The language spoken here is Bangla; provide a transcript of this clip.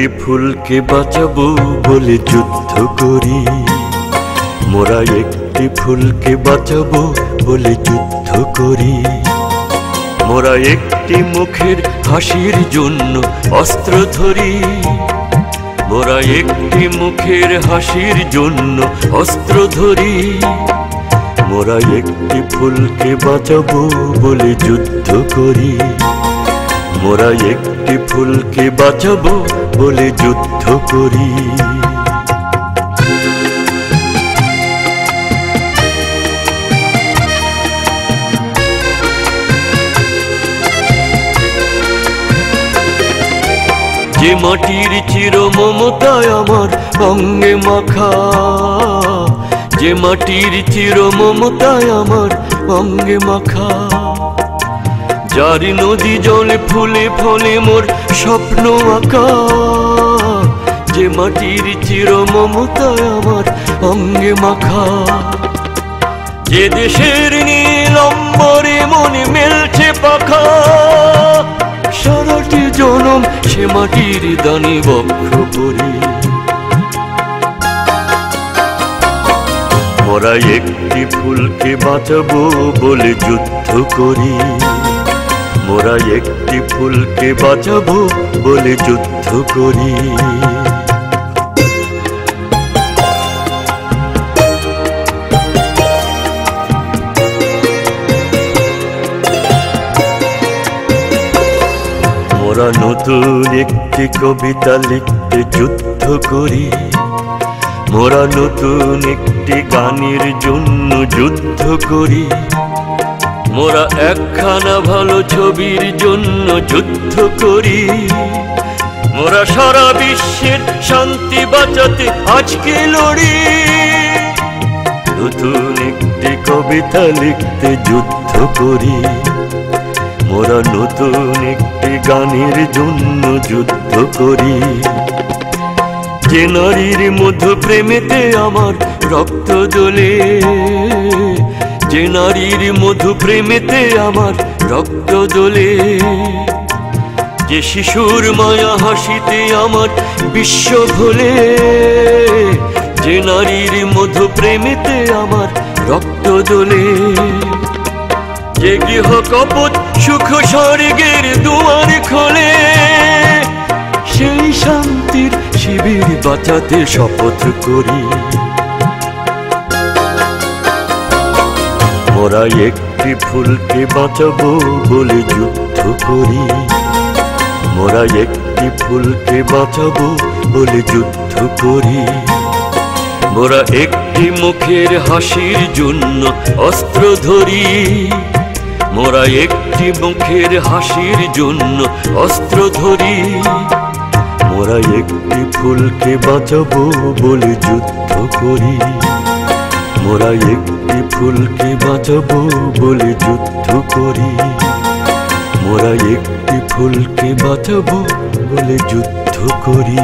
একটি ফুলকে বাঁচাবো বলে যুদ্ধ করি, মোরা একটি ফুলকে বাঁচাবো বলে যুদ্ধ করি। মোরা একটি মুখের হাসির জন্য অস্ত্র ধরি, মোরা একটি মুখের হাসির জন্য অস্ত্র ধরি। মোরা একটি ফুলকে বাঁচাবো বলে যুদ্ধ করি, মোরা একটি ফুলকে বাঁচাবো বলে যুদ্ধ করি। যে মাটির চির মমতায় আমার অঙ্গে মাখা, যে মাটির চির মমতায় আমার অঙ্গে মাখা। যার নদী জলে ফুলে ফলে মোর স্বপ্ন আঁকা, যে মাটির চির মমতায় আমার অঙ্গে মাখা। যে দেশের নীল অম্বরে মনে মেলছে পাখা, সারাটি জনম সে মাটির দানে বক্ষ করি। মোরা একটি ফুলকে বাঁচাবো বলে যুদ্ধ করি, মোরা একটি ফুলকে বাঁচাবো বলে যুদ্ধ করি। মোরা নতুন একটি কবিতা লিখতে যুদ্ধ করি, মোরা নতুন একটি গানের জন্য যুদ্ধ করি। মোরা একখানা ভালো ছবির জন্য যুদ্ধ করি। মোরা সারা বিশ্বের শান্তি বাঁচাতে আজকে লড়ি, নতুন একটি কবিতা লিখতে যুদ্ধ করি। মোরা নতুন একটি গানের জন্য যুদ্ধ করি। যে নারীর মধ্য প্রেমেতে আমার রক্ত জ্বলে, যে নারীর মধু প্রেমেতে আমার রক্ত জ্বলে। যে শিশুর মায়া হাসিতে আমার বিশ্ব ভোলে, যে নারীর মধু প্রেমেতে আমার রক্ত জ্বলে। যে গৃহ কপট সুখ স্বর্গের দুয়ার খোলে, সেই শান্তির শিবির বাঁচাতে শপথ করি। মোরা একটি ফুলকে বাঁচাবো বলে যুদ্ধ করি, মোরা একটি ফুলকে বাঁচাবো বলে যুদ্ধ করি। মোরা একটি মুখের হাসির জন্য অস্ত্র ধরি, মোরা একটি মুখের হাসির জন্য অস্ত্র ধরি। মোরা একটি ফুলকে বাঁচাবো বলে যুদ্ধ করি, মোরা একটি ফুলকে বাঁচাবো বলে যুদ্ধ করি। মোরা একটি ফুলকে বাঁচাবো বলে যুদ্ধ করি।